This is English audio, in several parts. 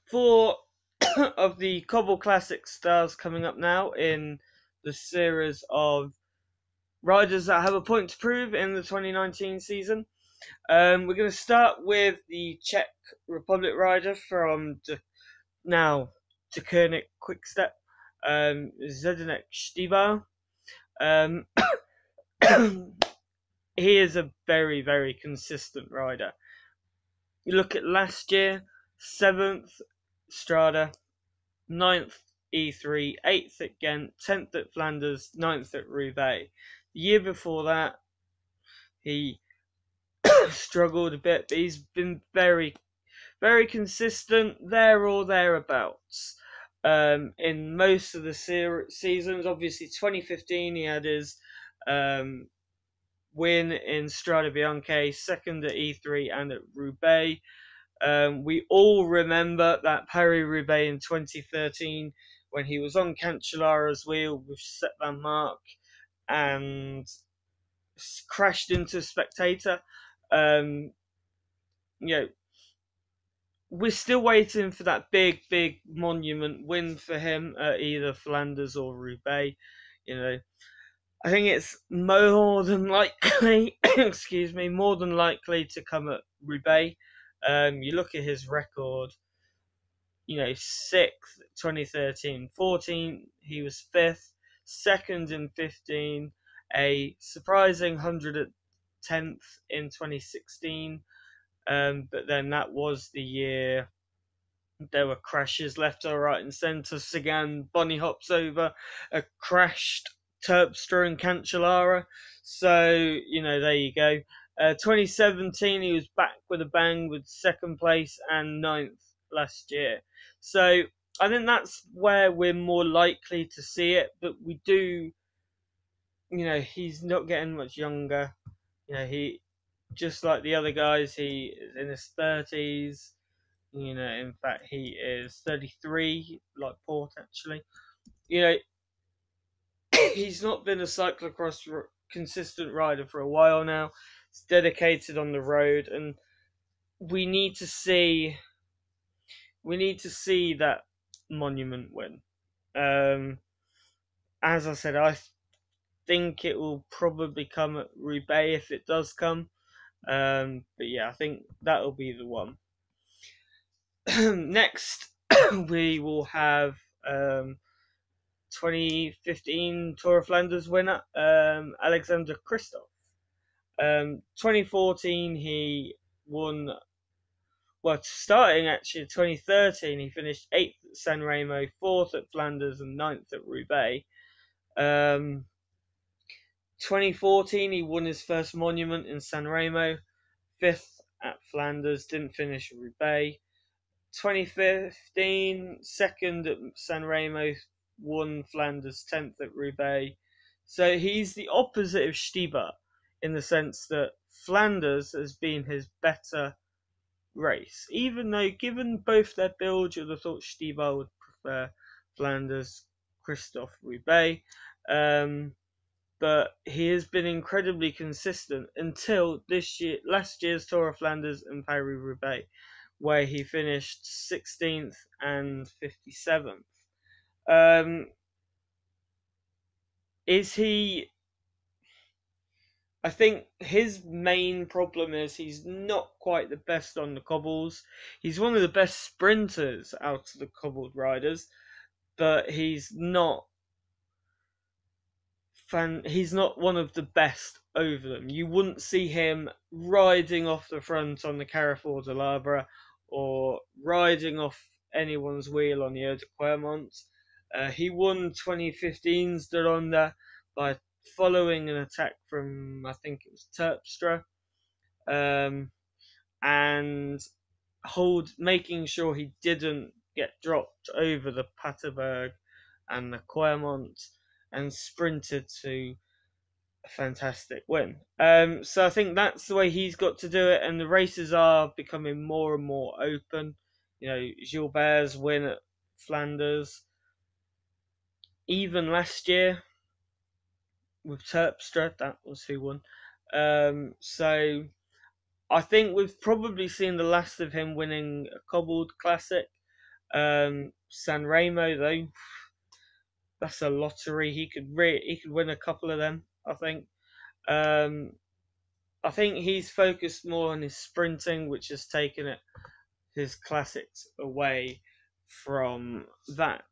Four of the Cobble Classic stars coming up now in the series of riders that have a point to prove in the 2019 season. We're going to start with the Czech Republic rider from now Koenig Quickstep, Zdeněk Stybar. He is a very, very consistent rider. You look at last year, 7th Strada, 9th E3, 8th at Ghent, 10th at Flanders, 9th at Roubaix. The year before that, he struggled a bit, but he's been very, very consistent there or thereabouts. In most of the seasons, obviously 2015 he had his win in Strade Bianche, second at E3 and at Roubaix. We all remember that Paris-Roubaix in 2013 when he was on Cancellara's wheel with Vanmarcke and crashed into a spectator. We're still waiting for that big monument win for him at either Flanders or Roubaix. I think it's more than likely, more than likely to come at Roubaix. You look at his record, 6th, 2013, 14, he was 5th, 2nd in 15, a surprising 110th in 2016, but then that was the year there were crashes left, right and centre. Sagan bunny hops over a crashed Terpstra and Cancellara. So, there you go. 2017, he was back with a bang with 2nd place and 9th last year. So, I think that's where we're more likely to see it. But we do, he's not getting much younger. He, just like the other guys, he is in his 30s. In fact, he is 33, like Port, actually. He's not been a cyclocross consistent rider for a while now. He's dedicated on the road, and we need to see that monument win. As I said, I think it will probably come at Roubaix if it does come. But yeah, I think that'll be the one. Next, we will have 2015 Tour of Flanders winner, Alexander Kristoff. 2014 he won, starting actually 2013 he finished 8th at San Remo, 4th at Flanders and 9th at Roubaix. 2014 he won his first monument in San Remo, 5th at Flanders, didn't finish Roubaix. 2015, 2nd at San Remo, won Flanders, 10th at Roubaix. So he's the opposite of Stybar in the sense that Flanders has been his better race. Even though, given both their build, you'd have thought Stybar would prefer Flanders, Kristoff, Roubaix. But he has been incredibly consistent until last year's Tour of Flanders and Paris-Roubaix, where he finished 16th and 57th. I think his main problem is he's not quite the best on the cobbles. He's one of the best sprinters out of the cobbled riders, but he's not one of the best over them. You wouldn't see him riding off the front on the Carrefour de l'Arbre or riding off anyone's wheel on the Eau de Clermont. He won 2015's de Ronde by following an attack from, I think it was Terpstra, and making sure he didn't get dropped over the Paterberg and the Clermont, and sprinted to a fantastic win. So I think that's the way he's got to do it, and the races are becoming more and more open. Gilbert's win at Flanders, even last year with Terpstra, that was who won. So I think we've probably seen the last of him winning a cobbled classic. Sanremo though, that's a lottery. He could win a couple of them, I think. Um, I think he's focused more on his sprinting, which has taken his classics away from that.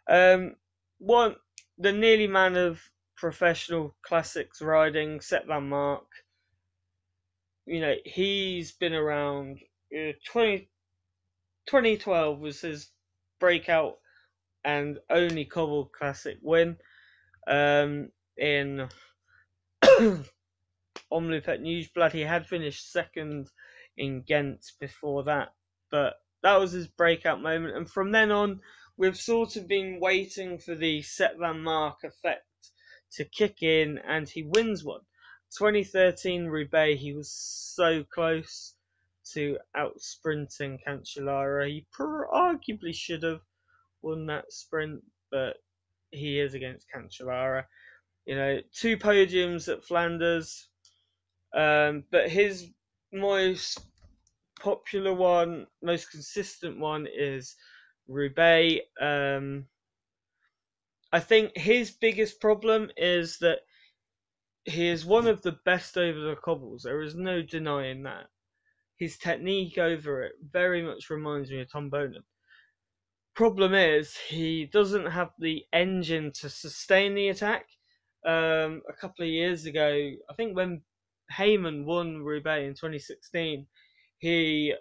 Um, one, the nearly man of professional classics riding, Sepp Vanmarcke. He's been around. 2012 was his breakout and only cobble classic win. In Omloop Nieuwsblad, he had finished second in Ghent before that, but that was his breakout moment. And from then on, we've sort of been waiting for the Sepp Vanmarcke effect to kick in, and he wins one. 2013 Roubaix, he was so close to out sprinting Cancellara. He arguably should have won that sprint, but he is against Cancellara. 2 podiums at Flanders, but his most popular one, most consistent one is Roubaix. I think his biggest problem is that he is one of the best over the cobbles. There is no denying that. His technique over it very much reminds me of Tom Bonan. Problem is, he doesn't have the engine to sustain the attack. A couple of years ago, I think when Heyman won Roubaix in 2016, he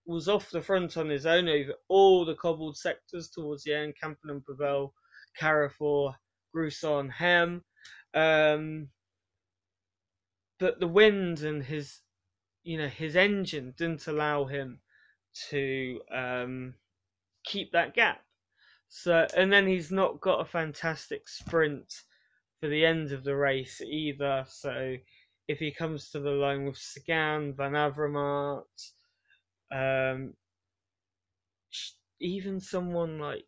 was off the front on his own over all the cobbled sectors towards the end, Campen Pavel, Carrefour, Gruson, Hem. But the wind and his engine didn't allow him to keep that gap. So, and then he's not got a fantastic sprint for the end of the race either. So, if he comes to the line with Sagan, Van Avermaet, even someone like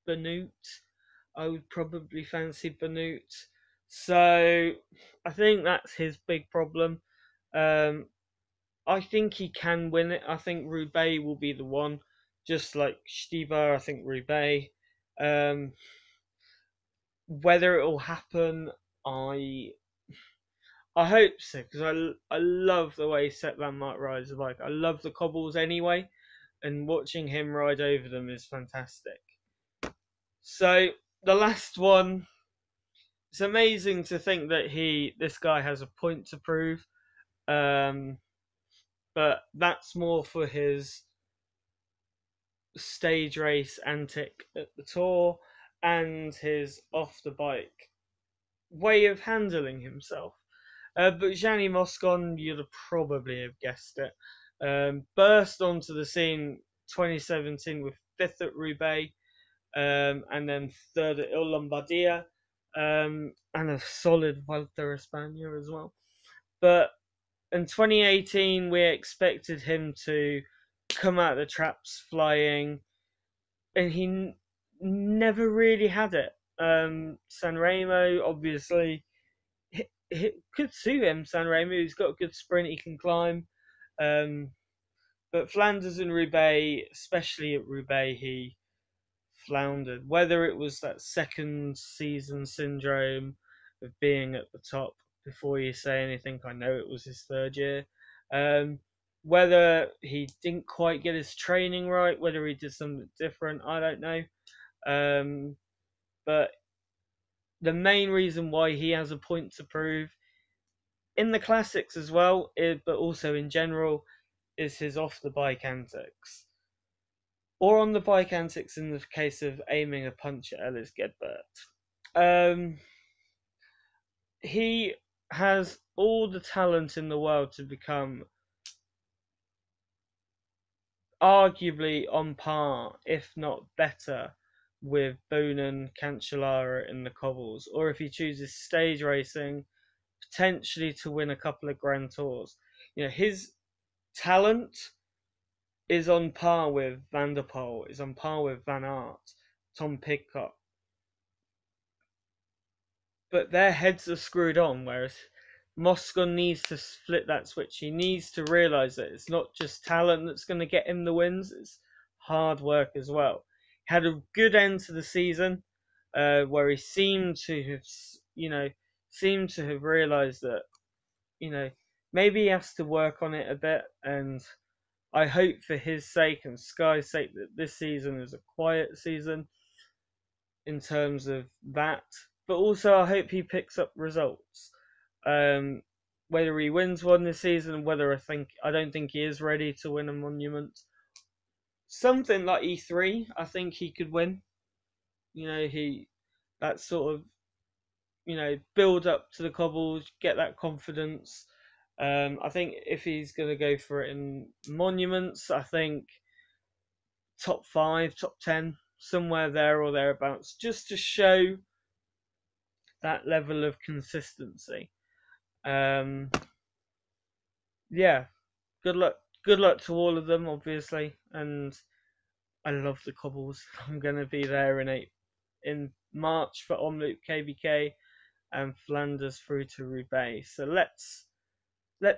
Benoot, I would probably fancy Benoot. So, I think that's his big problem. I think he can win it. I think Roubaix will be the one. Just like Stybar, I think Roubaix. Whether it will happen, I hope so, because I love the way Sepp Vanmarcke rides the bike. I love the cobbles anyway, and watching him ride over them is fantastic. So the last one, it's amazing to think that this guy has a point to prove, but that's more for his stage race antic at the Tour and his off the bike way of handling himself. But Gianni Moscon, you'd probably have guessed it. Burst onto the scene 2017 with 5th at Roubaix, and then 3rd at Il Lombardia, and a solid Vuelta a España as well. But in 2018, we expected him to come out of the traps flying, and he never really had it. Sanremo, obviously, it could suit him. Sanremo, he's got a good sprint, he can climb. But Flanders and Roubaix, especially at Roubaix, he floundered. Whether it was that second season syndrome of being at the top before you say anything, I know it was his 3rd year. Whether he didn't quite get his training right, whether he did something different, I don't know. But the main reason why he has a point to prove in the classics as well, but also in general, is his off the bike antics. Or on the bike antics in the case of aiming a punch at Ellis Gedbert. He has all the talent in the world to become arguably on par, if not better, with Boonen, Cancellara in the cobbles, or if he chooses stage racing, potentially to win a couple of Grand Tours. His talent is on par with Van der Poel, is on par with Van Aert, Tom Pidcock. But their heads are screwed on, whereas Moscon needs to flip that switch. He needs to realise that it's not just talent that's going to get him the wins, it's hard work as well. had a good end to the season, where he seemed to have, realised that, maybe he has to work on it a bit. And I hope for his sake and Sky's sake that this season is a quiet season in terms of that. But also, I hope he picks up results. Whether he wins one this season, whether I don't think he is ready to win a monument. Something like E3, I think he could win. That sort of, build up to the cobbles, get that confidence. I think if he's going to go for it in monuments, I think top 5, top 10, somewhere there or thereabouts, just to show that level of consistency. Yeah, good luck. Good luck to all of them, obviously, and I love the cobbles. I'm gonna be there in March for Omloop KBK and Flanders through to Roubaix. So let's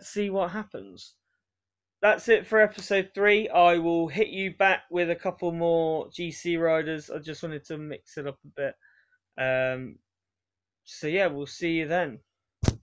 see what happens. That's it for episode 3. I will hit you back with a couple more GC riders. I just wanted to mix it up a bit. So yeah, we'll see you then.